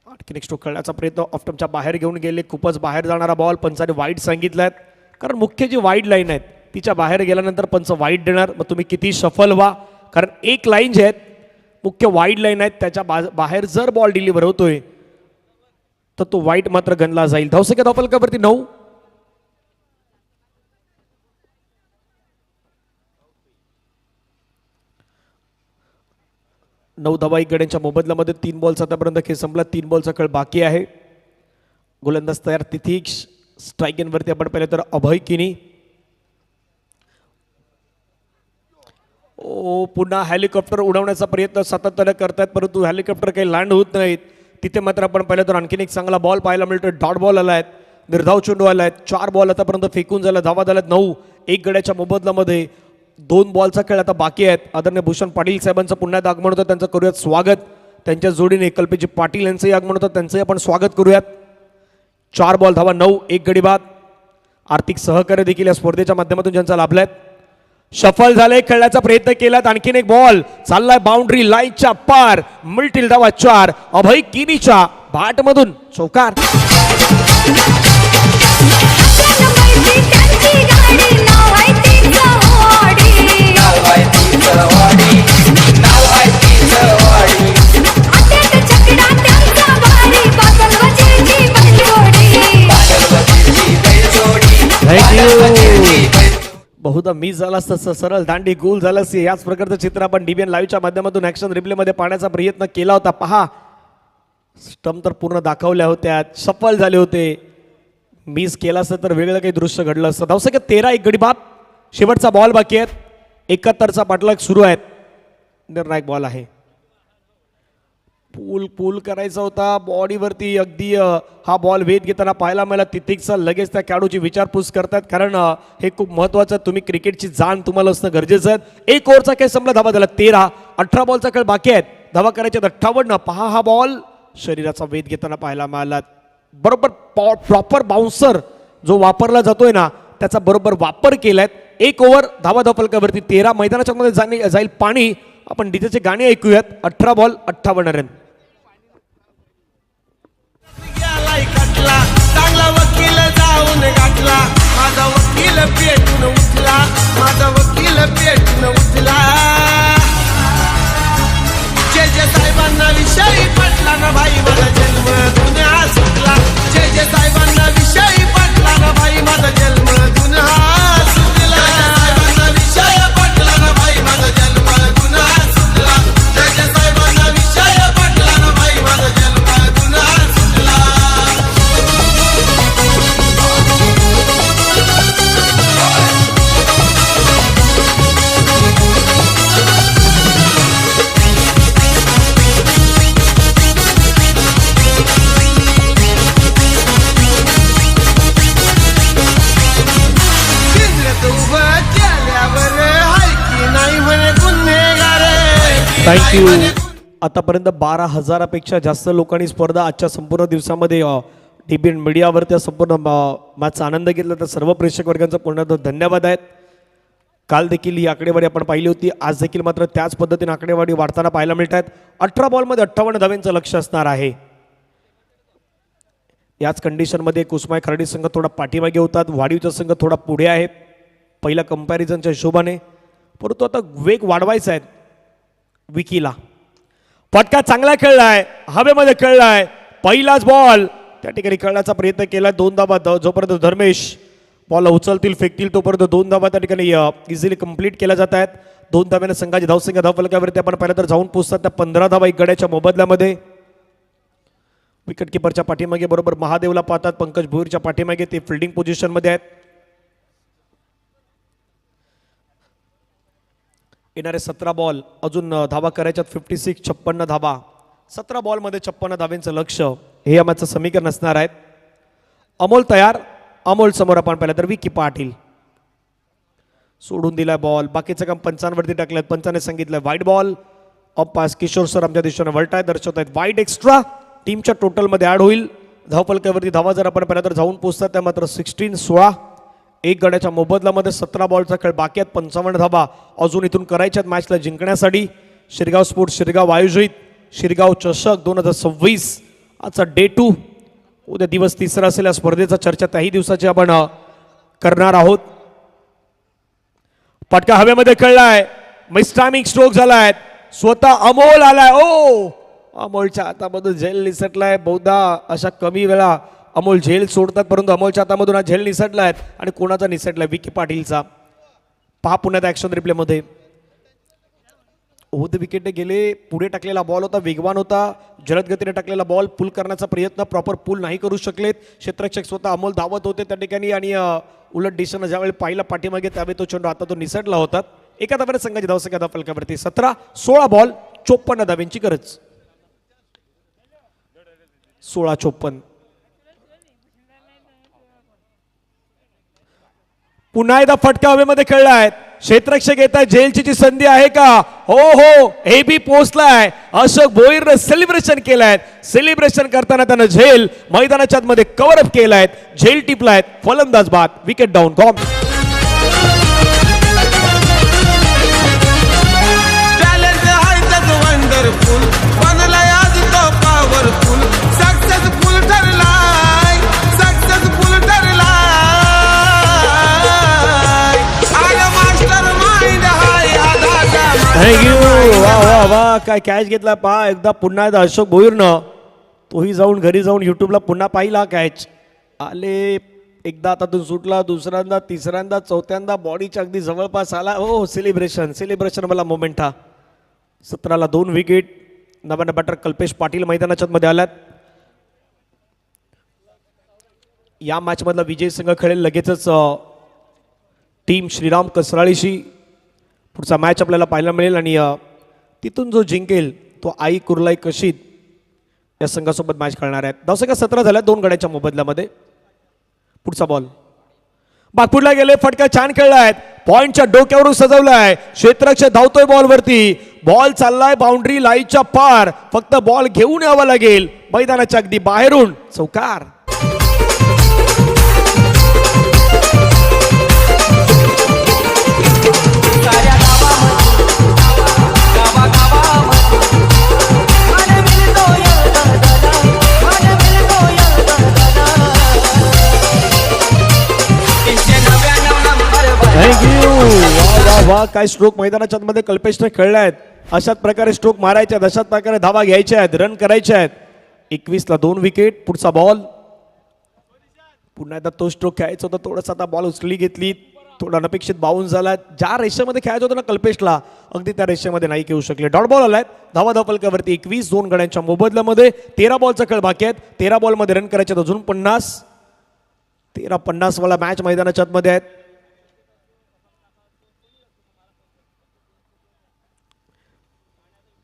आणखी नेक्स्ट खेळण्याचा प्रयत्न ऑफ्टमच्या बाहेर घेऊन गेले. खूपच बाहेर जाणारा बॉल. पंचाने वाईट सांगितलाय, कारण मुख्य जी वाईड लाईन आहेत तिच्या बाहेर गेल्यानंतर पंच वाईट देणार. मग तुम्ही किती सफल व्हा, कारण एक लाईन जे आहेत मुख्य वाईड लाईन आहेत त्याच्या बाहेर जर बॉल डिलिव्हर होतोय तर तो वाईट मात्र गणला जाईल. धावसंख्या धावफलकावरती 9. धावा एक गड्यांच्या मोबदल्यामध्ये. 3 बॉलचा आतापर्यंत खेळ संपला. 3 बॉलचा खेळ बाकी आहे. गोलंदाज तयार तितिक्ष. स्ट्राईक एंडवरती आपण पाहिलं तर अभय किनी. पुन्हा हेलिकॉप्टर उडवण्याचा प्रयत्न सातत्याने करतात, परंतु हेलिकॉप्टर काही लँड होत नाहीत. तिथे मात्र आपण पाहिलं तर आणखीन एक चांगला बॉल पाहायला मिळतो. डॉट बॉल आला आहेत, निर्धाव चेंडू आला आहेत. 4 बॉल आतापर्यंत फेकून झाला. धावा झाल्यात 9. एक गड्याच्या मोबदल्यामध्ये 2 बॉलचा खेळ आता बाकी आहेत. आदरणीय भूषण पाटील साहेबांचं पुन्हा एकदा आगमन होतं, त्यांचं करूयात स्वागत. त्यांच्या जोडीने कल्पेजी पाटील यांचंही आगमन होतं, त्यांचंही आपण स्वागत करूयात. 4 बॉल, धावा 9, 1 गडी बाद. आर्थिक सहकार्य देखील या स्पर्धेच्या माध्यमातून ज्यांचा लाभलाय. सफल झाले, खेळण्याचा प्रयत्न केलात. आणखीन एक बॉल चाललाय बाउंड्री लाईनच्या पार. मिळतील धावा 4. अभय किनीच्या बॅटमधून चौकार. बहुधा मिस झाला असतं, सरळ दांडी गोल झाला असते. याच प्रकारचं चित्र आपण डीबीएन लाईव्हच्या माध्यमातून ऍक्शन रिप्ले मध्ये पाहण्याचा प्रयत्न केला होता. पहा, स्टंप तर पूर्ण दाखवल्या होत्या, सफल झाले होते. मिस केला असतं तर वेगळं काही दृश्य घडलं असतं. धावसंख्या 13, 1 गडी बाद. शेवटचा बॉल बाकी आहेत. 71चा पाठलाग सुरू आहेत. निर्णायक बॉल आहे. पूल करायचा होता बॉडीवरती. अगदी हा बॉल वेध घेताना पाहायला मिळाला. तितिक्षचा लगेच त्या खेळाडूची विचारपूस करतात, कारण हे खूप महत्वाचं. तुम्ही क्रिकेटची जाण तुम्हाला असणं गरजेचं आहे. 1 ओव्हरचा खेळ संपला. धावा झाला 13. 18 बॉलचा खेळ बाकी आहेत. धावा करायच्या 58. पहा, हा बॉल शरीराचा वेध घेताना पाहायला मिळाला. बरोबर प्रॉपर बाउन्सर जो वापरला जातोय ना, त्याचा बरोबर वापर केलाय. 1 ओव्हर, धावा धावफलकावरती 13. मैदानाच्या मध्ये जाईल पाणी. आपण डीजेचे गाणे ऐकूयात. 18 बॉल 58 रन. चांगला वकील जाऊन गाठला. माझा वकील पेटून उठला. माझा वकील पेटून उठला. जे साहेबांना विषयी पटला ना भाई, माझा जन्म गुन्हा सुटला. जे साहेबांना विषयी पटला ना भाई, माझा जन्म गुन्हा सुटला. साहेबांना विषय पटला ना भाई, माझा जन्म गुन्हा सुटला. जे साहेबांना विषय पटला ना भाई, माझा जन्म गुन्हा सुटला. थँक्यू. आतापर्यंत 12,000पेक्षा जास्त लोकांनी स्पर्धा आजच्या संपूर्ण दिवसामध्ये टीव्ही मीडियावरती संपूर्ण मॅचचा आनंद घेतला. तर सर्व प्रेक्षक वर्गांचा पूर्ण धन्यवाद आहेत. काल देखील ही आकडेवारी आपण पाहिली होती. आज देखील मात्र त्याच पद्धतीने आकडेवारी वाढताना पाहायला मिळत आहेत. 18 बॉलमध्ये 58 धावांचं लक्ष असणार आहे. याच कंडिशनमध्ये कुसमाय खर्डी संघ थोडा पाठीमागे होतात, वाढीवचा संघ थोडा पुढे आहे पहिल्या कंपॅरिझनच्या हिशोबाने. परंतु आता वेग वाढवायचा आहे विकीला. फटका चांगला खेळलाय, हवेमध्ये खेळलाय, पहिलाच बॉल त्या ठिकाणी खेळण्याचा प्रयत्न केला. 2 धावा जोपर्यंत धर्मेश बॉल उचलतील फेकतील तोपर्यंत 2 धावा त्या ठिकाणी इझिली कंप्लीट केल्या जात आहेत. 2 धाव्याने संघाची धावसंख्या धावफलकावरती आपण पाहिलं तर जाऊन पोहोचतात त्या 15 धावा एक गड्याच्या मोबदल्यामध्ये. विकेट किपरच्या पाठीमागे बरोबर महादेवला पाहतात, पंकज भोईरच्या पाठीमागे ते फिल्डिंग पोझिशनमध्ये आहेत. येणारे 17 बॉल अजून धावा करायच्यात. 56 56 धावा 17 बॉलमध्ये 56 धाव्यांचं लक्ष हे या मॅचचं समीकरण असणार आहेत. अमोल तयार, अमोल समोर आपण पाहिलं तर विकी पाटील सोडून दिलाय बॉल. बाकीचं काम पंचांवरती टाकलंय. पंचाने सांगितलं वाईट बॉल. ऑफ पास किशोर सर आमच्या दिशेने वळताय, दर्शवत आहेत वाईट एक्स्ट्रा. टीमच्या टोटलमध्ये ॲड होईल. धावफलकावरती धावा जर आपण पाहिलं तर जाऊन पोहोचतात त्या मात्र 16-16 एक गड्याच्या मोबदल्यामध्ये. 17 बॉलचा खेळ बाकी आहेत. 55 धावा अजून इथून करायच्यात मॅचला जिंकण्यासाठी. शिरगाव स्पोर्ट्स शिरगाव आयोजित शिरगाव चषक 2026 आजचा डे 2. उद्या दिवस 3रा असेल. या स्पर्धेचा चर्चा त्याही दिवसाची आपण करणार आहोत. फटका हवेमध्ये खेळलाय, मिस्टामिंग स्ट्रोक झालाय, स्वतः अमोल आलाय. ओ अमोलच्या हातामधून झेल निसटलाय. बहुधा अशा कमी वेळा अमोल झेल सोडतात, परंतु अमोलच्या हातामधून हा झेल निसटलाय. आणि कोणाचा निसटलाय? विकी पाटीलचा. पहा पुण्यात ॲक्शन रिप्लेमध्ये. होते विकेट गेले. पुढे टाकलेला बॉल होता, वेगवान होता, जलद गतीने टाकलेला बॉल पुल करण्याचा प्रयत्न, प्रॉपर पुल नाही करू शकलेत क्षेत्ररक्षक. स्वतः अमोल धावत होते त्या ठिकाणी आणि उलट दिशेनं ज्यावेळी पाहिला पाठीमागे त्यावेळी तो चेंडू हातातून निसटला होता. एका धाव्याने संघाची धावसंख्या धावफलकावरती 17-16 बॉल 54 धाव्यांची गरज. 16-54. पुन्हा एकदा फटका हवेमध्ये खेळलाय. क्षेत्ररक्षक येत आहे. झेलची संधी आहे का? हो हो, हे बी पोहोचलाय. अशोक भोईरने सेलिब्रेशन केलाय. सेलिब्रेशन करताना त्यानं झेल मैदानाच्या आतमध्ये कव्हर अप केलाय. झेल टिपलाय. फलंदाज बाद. Wicket down. कॉम टॅलेंट आहे त्याचं वंडरफुल, बनलाय आज तो पॉवरफुल. सक्सेसफुल ठरलाय, सक्सेसफुल ठरलाय. आला मास्टर माइंड हाय आधा. थँक्यू. वा वा वा, काय कॅच घेतला पहा एकदा पुन्हा एकदा अशोक भोईरनं. तोही जाऊन घरी जाऊन युट्यूबला पुन्हा पाहिला कॅच. आले एकदा हातातून सुटला, दुसऱ्यांदा, तिसऱ्यांदा, चौथ्यांदा बॉडीच्या अगदी जवळपास आला. हो सेलिब्रेशन सेलिब्रेशन मला मोमेंट हा. 17ला 2 विकेट. नव्यानं बॅटर कल्पेश पाटील मैदानाच्या मध्ये आल्यात. या मॅच मधला विजय संघ खेळेल लगेचच टीम श्रीराम कसराळीशी. पुढचा मॅच आपल्याला पाहायला मिळेल आणि तिथून जो जिंकेल तो आई कुर्लाई कशीद या संघासोबत मॅच खेळणार आहेत. धावसंख्या 17 झाल्या 2 गड्याच्या मोबदल्यामध्ये. पुढचा बॉल बागपुडला गेले. फटका छान खेळलाय. पॉइंटच्या डोक्यावरून सजवलाय. क्षेत्ररक्षक धावतोय बॉलवरती. बॉल चाललाय बाउंड्री लाईनच्या पार. फक्त बॉल घेऊन यावा लागेल मैदानाच्या अगदी बाहेरून. चौकार. थँक्यू. वा वा वा, काय स्ट्रोक मैदानाच्या मध्ये कल्पेशने खेळले आहेत. अशाच प्रकारे स्ट्रोक मारायचे आहेत, अशाच प्रकारे धावा घ्यायच्या आहेत, रन करायचे आहेत. 21ला 2 विकेट. पुढचा बॉल. पुन्हा एकदा तो स्ट्रोक खेळायचा होता. थोडासा आता बॉल उचलली घेतली. थोडा अनपेक्षित बाउन्स झाला. ज्या रेषेमध्ये खेळायचं होतं ना कल्पेशला, अगदी त्या रेषेमध्ये नाही खेळू शकले. डॉट बॉल आलाय. धावा धावफलकावरती 21. 2 गड्यांच्या मोबदल्यामध्ये. 13 बॉलचा खेळ बाकी आहेत. 13 बॉलमध्ये रन करायचे अजून 50. 13-50 वाला मॅच मैदानाच्या आतमध्ये आहेत.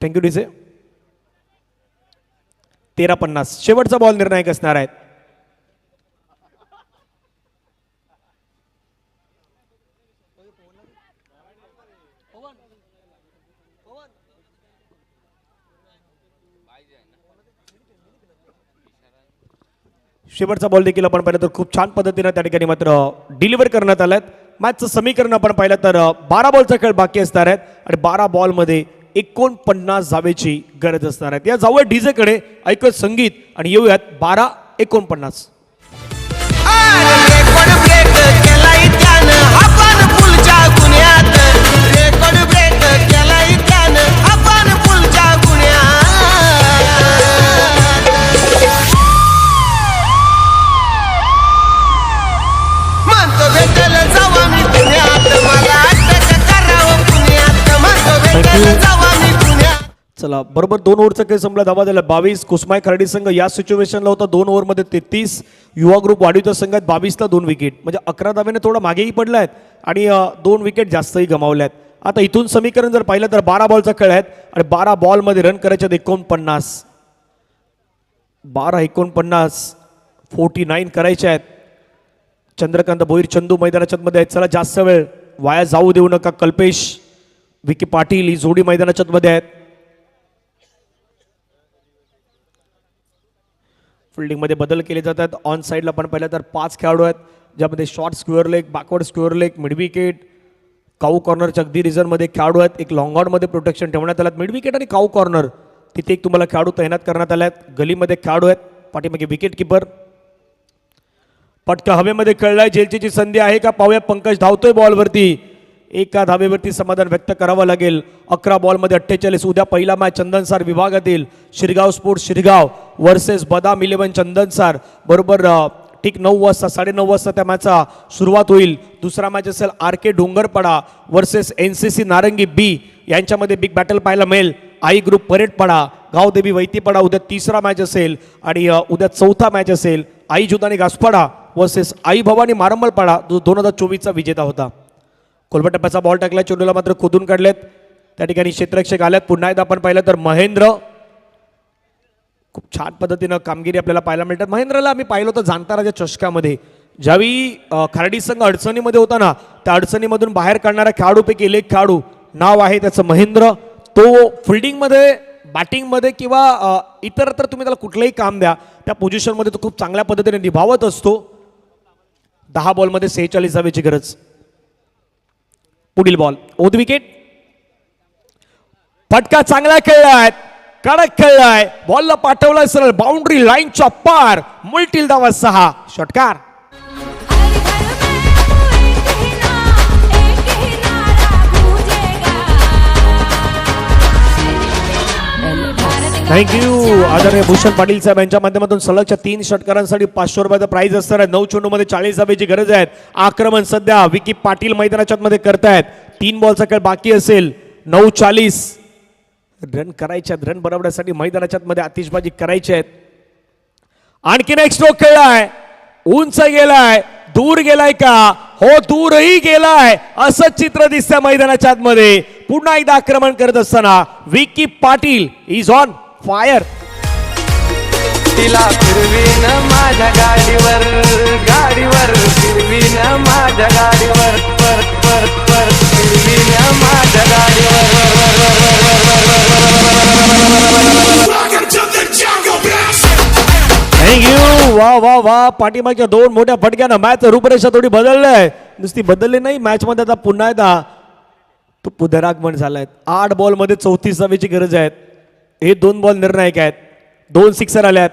Thank you DJ. 13-50 शेवटचा बॉल निर्णायक असणार आहेत. शेवटचा बॉल देखील आपण पाहिलं तर खूप छान पद्धतीनं त्या ठिकाणी मात्र डिलिव्हर करण्यात आलं आहे. मॅचचं समीकरण आपण पाहिलं तर 12 बॉलचा खेळ बाकी असणार आहेत आणि 12 बॉलमध्ये 49 धावेची गरज असणार आहे. या जाऊया डीजेकडे, ऐकत संगीत आणि येऊयात 12-49. रेकॉर्ड ब्रेक केलाय त्यानं आपण पुलच्या गुन्ह्यात. रेकॉर्ड ब्रेक केलाय त्यानं आपण पुलच्या गुन्ह्यात. म्हणतो भेटेल जावा मी पुण्यात, मला अटक करावं पुण्यात. म्हणतो भेटेल जावा मी पुण्यात. चला बरोबर 2 ओव्हरचा खेळ संपला. धावा झाला 22. कुसमाय खराडी संघ या सिच्युएशनला होता 2 ओव्हरमध्ये 33. युवा ग्रुप वाढीवच्या संघात 22ला 2 विकेट, म्हणजे 11 धावेने थोडा मागेही पडला आहेत आणि 2 विकेट जास्तही गमावल्या आहेत. आता इथून समीकरण जर पाहिलं तर 12 बॉलचा खेळ आहेत आणि 12 बॉलमध्ये रन करायचे 49. 12-49 49 करायचे आहेत. चंद्रकांत भोईर चंदू मैदानाच्या मध्ये आहेत. चला जास्त वेळ वाया जाऊ देऊ नका. कल्पेश विकी पाटील ही जोडी मैदानाच्या मध्ये आहेत. फिल्डिंगमध्ये बदल केले जातात. ऑन साईडला पण पाहिलं तर 5 खेळाडू आहेत, ज्यामध्ये short square leg, backward square leg, mid wicket, cow कॉर्नरच्या अगदी रिझनमध्ये खेळाडू आहेत. एक लॉंग आउटमध्ये प्रोटेक्शन ठेवण्यात आलं. मिड विकेट आणि काऊ कॉर्नर तिथे एक तुम्हाला खेळाडू तैनात करण्यात आले आहेत. गलीमध्ये खेळाडू आहेत, पाठीमागे विकेट किपर. पटका हवेमध्ये खेळलाय. जेलची संधी आहे का पाहूया. पंकज धावतोय बॉलवरती. एका धावेवरती समाधान व्यक्त करावं लागेल. 11 बॉलमध्ये 48. उद्या पहिला मॅच चंदनसार विभागातील शिरगाव स्पोर्ट्स शिरगाव वर्सेस बदाम 11 चंदनसार. बरोबर ठीक 9 वाजता 9:30 वाजता त्या मॅचचा सुरुवात होईल. दुसरा मॅच असेल RK डोंगरपाडा वर्सेस NCC नारंगी बी यांच्यामध्ये बिग बॅटल पाहायला मिळेल. आई ग्रुप परेडपाडा गावदेवी वैतीपाडा उद्या तिसरा मॅच असेल आणि उद्या चौथा मॅच असेल आई जुदानी घासपाडा वर्सेस आई भवानी मारंबलपाडा जो 2024चा विजेता होता. कोलबटप्प्याचा बॉल टाकला, चेंडूला मात्र खोदून काढलेत. त्या ठिकाणी क्षेत्ररक्षक आल्यात. पुन्हा एकदा आपण पाहिलं तर महेंद्र खूप छान पद्धतीनं कामगिरी आपल्याला पाहायला मिळतात. महेंद्रला आम्ही पाहिलं होतं जाणताराच्या चषकामध्ये, ज्यावेळी खराडी संघ अडचणीमध्ये होता ना, त्या अडचणीमधून बाहेर काढणाऱ्या खेळाडूपैकी एक खेळाडू नाव आहे त्याचं महेंद्र. तो फिल्डिंगमध्ये, बॅटिंगमध्ये किंवा इतरत्र तुम्ही त्याला कुठलंही काम द्या, त्या पोझिशनमध्ये तो खूप चांगल्या पद्धतीने निभावत असतो. 10 बॉलमध्ये 46 धावेची गरज. पुढील बॉल ओद विकेट. फटका चांगला खेळलाय, कडक खेळलाय, बॉलला पाठवलाय सरळ बाउंड्री लाईनच्या पार. मुलटील धावा 6. षटकार. हर घर में एक ही नारा गूंजेगा. थँक्यू आदरणीय भूषण पाटील साहेब यांच्या माध्यमातून सलगच्या 3 षटकारांसाठी 500 रुपयाचा प्राइज असणार आहे. 9 चेंडूमध्ये 40 धावेची गरज आहे. आक्रमण सध्या विकी पाटील मैदानाच्या मध्ये करतायत. 3 बॉलचा खेळ बाकी असेल. 9:40 रन करायचे आहेत. रन बनवण्यासाठी मैदानाच्या मध्ये आतिषबाजी करायची आहेत. आणखीन एक स्ट्रोक खेळलाय, उंच गेलाय, दूर गेलाय का? हो, दूरही गेलाय. असं चित्र दिसतंय मैदानाच्या आतमध्ये. पुन्हा एकदा आक्रमण करत असताना Vicky Patil is on fire. तिला फिरवीन माझ्या गाडीवर, गाडीवर फिरवीन माझ्या गाडीवर, पर पर पर फिरवीन माझ्या थँक्यू. वा वा वा. पाठीमागच्या 2 मोठ्या फटक्यानं मॅच रूपरेषा थोडी बदललाय. नुसती बदलली नाही, मॅच मध्ये आता पुन्हा एकदा तो पुनरागमन झालाय. 8 बॉलमध्ये 34 धावेची गरज आहे. हे 2 बॉल निर्णायक आहेत. 2 सिक्सर आल्यात.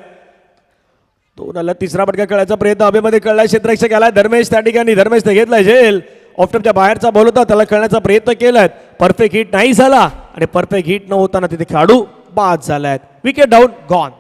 2 आला. तिसरा फटका खेळायचा प्रयत्न हवेमध्ये खेळलाय. क्षेत्ररक्षक आलाय धर्मेश. त्या ठिकाणी धर्मेश ते घेतलाय झेल. ऑफ्टरच्या बाहेरचा बॉल होता, त्याला खेळण्याचा प्रयत्न केलाय. परफेक्ट हिट नाही झाला आणि परफेक्ट हिट न होताना तिथे खेळाडू बाद झालाय. Wicket down, gone.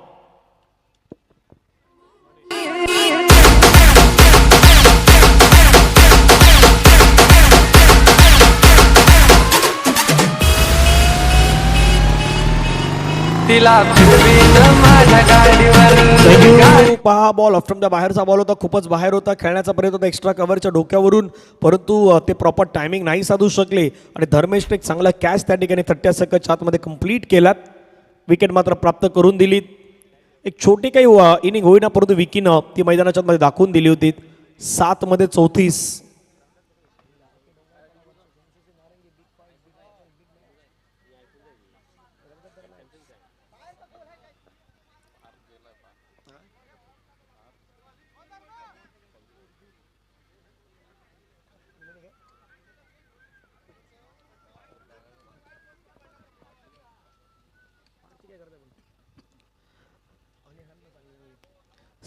तिला फिरवीन माझ्या गाडीवर. पहा बॉल ऑफ्टरच्या बाहेरचा बॉल होता, खूपच बाहेर होता. खेळण्याचा प्रयत्न होता एक्स्ट्रा कव्हरच्या डोक्यावरून, परंतु ते प्रॉपर टायमिंग नाही साधू शकले आणि धर्मेशने एक चांगला कॅच त्या ठिकाणी 30 सेकंदच्या आतमध्ये कंप्लीट केलात. विकेट मात्र प्राप्त करून दिली. एक छोटी काही इनिंग होईना, परंतु विकीनं ती मैदानाच्या मध्ये दाखवून दिली होती. 7 मध्ये 34.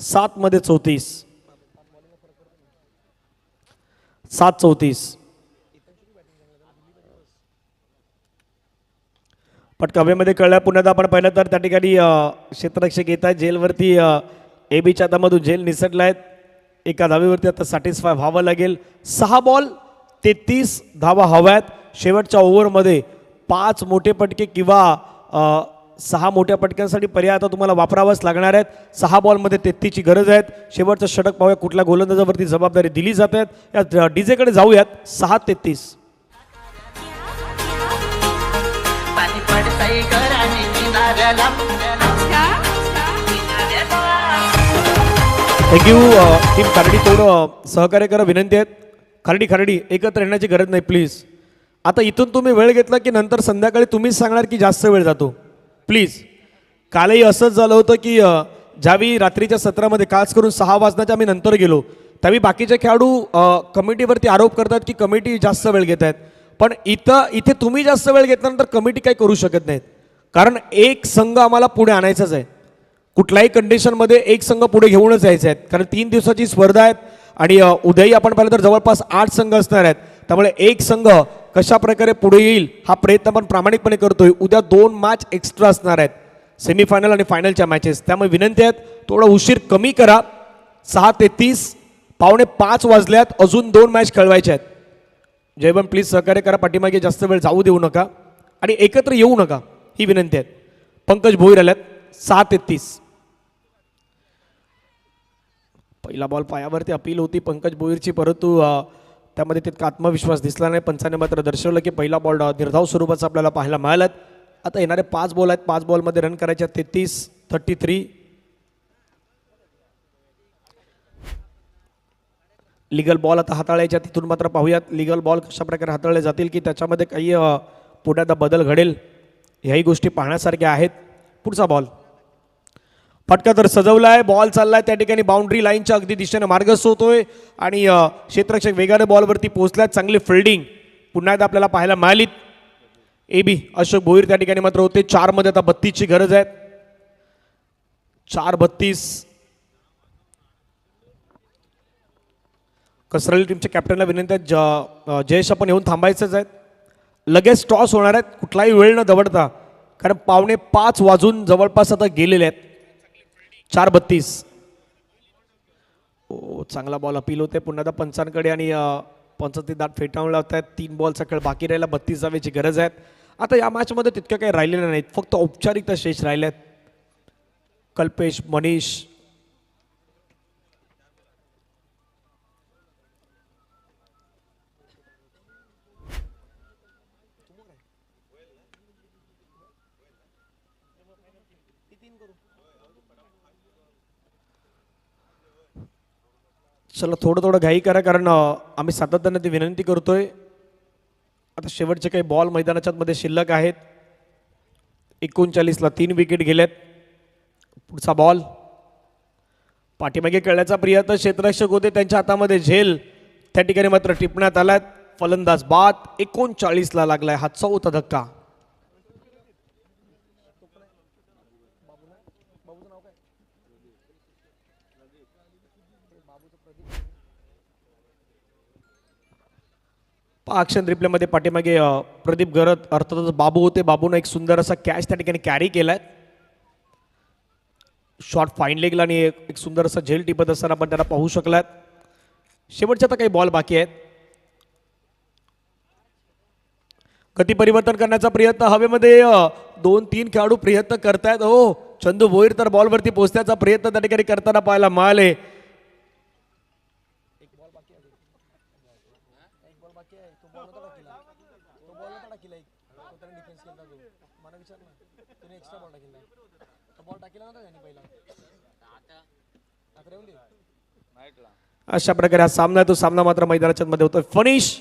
7 मध्ये 34. 7-34. पटकन हवेमध्ये कळल्या. पुन्हा आपण पाहिलं तर त्या ठिकाणी क्षेत्ररक्षक येत आहेत जेलवरती. एबीच्या हातामधून जेल निसटला आहेत. एका धावेवरती आता सॅटिस्फाय व्हावं लागेल. 6 बॉल 33 धावा हव्यात. शेवटच्या ओव्हरमध्ये 5 मोठे पटके किंवा 6 मोठ्या पटक्यांसाठी पर्याय आता तुम्हाला वापरावाच लागणार आहेत. 6 बॉलमध्ये 33 ची गरज आहे. शेवटचं षटक पाहूया कुठल्या गोलंदाजावरती जबाबदारी दिली जाते. या डीजेकडे जाऊयात. 6-33. Thank you team Khardi. थोडं सहकार्य करा विनंती आहेत. खारडी एकत्र येण्याची गरज नाही प्लीज. आता इथून तुम्ही वेळ घेतला की नंतर संध्याकाळी तुम्हीच सांगणार की जास्त वेळ जातो. प्लीज. कालही असंच झालं होतं की ज्यावेळी रात्रीच्या सत्रामध्ये खास करून 6 वाजण्याच्या आम्ही नंतर गेलो त्यावेळी बाकीचे खेळाडू कमिटीवरती आरोप करतात की कमिटी जास्त वेळ घेत आहेत. पण इथे तुम्ही जास्त वेळ घेतल्यानंतर कमिटी काही करू शकत नाहीत. कारण एक संघ आम्हाला पुढे आणायचाच आहे. कुठल्याही कंडिशनमध्ये एक संघ पुढे घेऊनच यायचे आहेत. कारण 3 दिवसाची स्पर्धा आहेत आणि उद्याही आपण पाहिलं तर जवळपास 8 संघ असणार आहेत. त्यामुळे एक संघ कशा प्रकारे पुढे येईल हा प्रयत्न आपण प्रामाणिकपणे करतोय. उद्या 2 मॅच एक्स्ट्रा असणार आहेत. सेमीफायनल आणि फायनलच्या मॅचेस. त्यामुळे विनंती आहेत थोडा उशीर कमी करा. 6:33 4:45 वाजल्यात. अजून 2 मॅच खेळवायच्या आहेत. जयबन प्लीज सहकार्य करा. पाठीमागे जास्त वेळ जाऊ देऊ नका आणि एकत्र येऊ नका ही विनंती आहे. पंकज भोईर आल्यात. 6:33. पहिला बॉल पायावरती अपील होती पंकज भोईरची परंतु त्यामध्ये तितका आत्मविश्वास दिसला नाही. पंचाने मात्र दर्शवलं की पहिला बॉल निर्धाव स्वरूपाचा आपल्याला पाहायला मिळाला. आता येणारे 5 बॉल आहेत. 5 बॉलमध्ये रन करायचे 33. लिगल बॉल आता हाताळायच्या. तिथून मात्र पाहूयात लिगल बॉल कशा प्रकारे हाताळले जातील की त्याच्यामध्ये काही पुढे आता बदल घडेल. ह्याही गोष्टी पाहण्यासारख्या आहेत. पुढचा बॉल फटका तर सजवला आहे. बॉल चाललाय त्या ठिकाणी बाउंड्री लाईनच्या अगदी दिशेने मार्गस्थ होतोय आणि क्षेत्ररक्षक वेगाने बॉलवरती पोहोचल्यात. चांगली फिल्डिंग पुन्हा एकदा आपल्याला पाहायला मिळाली. एबी अशोक भोईर त्या ठिकाणी मात्र होते. 4 मध्ये आता 32 ची गरज आहे. 4:32. कसरली टीमच्या कॅप्टनला विनंती आहे जयेश आपण येऊन थांबायचंच आहेत. लगेच टॉस होणार आहेत. कुठलाही वेळ न दवडता कारण 4:45 वाजून जवळपास आता गेलेले आहेत. 4:32. चांगला बॉल अपील होते पुन्हा एकदा पंचांकडे आणि पंचांचे दात फेटाळून लावत आहेत. 3 बॉलचा खेळ बाकी राहिला. 32 धावेची गरज आहे. आता या मॅचमध्ये तितकं काही राहिलेलं नाहीत. फक्त औपचारिकता शेष राहिल्यात. कल्पेश मनीष चला थोडं घाई करा कारण आम्ही सातत्याने ती विनंती करतोय. आता शेवटचे काही बॉल मैदानाच्या मध्ये शिल्लक आहेत. 39ला 3 विकेट गेल्यात. पुढचा बॉल पाठीमागे खेळण्याचा प्रयत्न क्षेत्ररक्षक होते त्यांच्या हातामध्ये झेल त्या ठिकाणी मात्र टिपण्यात आलाय. फलंदाज बाद. 39ला लागलाय हा 4था धक्का. ॲक्शन रिप्लेमध्ये पाठीमागे प्रदीप गरत अर्थातच बाबू होते. बाबूनं एक सुंदर असा कॅच त्या ठिकाणी कॅरी केलाय. शॉर्ट फाईन लेगला आणि एक सुंदर असा झेल टिपत असताना आपण त्याला पाहू शकलात. शेवटचे आता काही बॉल बाकी आहेत. गती परिवर्तन करण्याचा प्रयत्न हवेमध्ये 2-3 खेळाडू प्रयत्न करतायत. हो चंदू भोईर तर बॉलवरती पोहोचण्याचा प्रयत्न त्या ठिकाणी करताना पाहायला मिळाले. अशा प्रकारे हा सामना तो सामना मात्र मैदानाच्या मध्ये होतोय. फनिश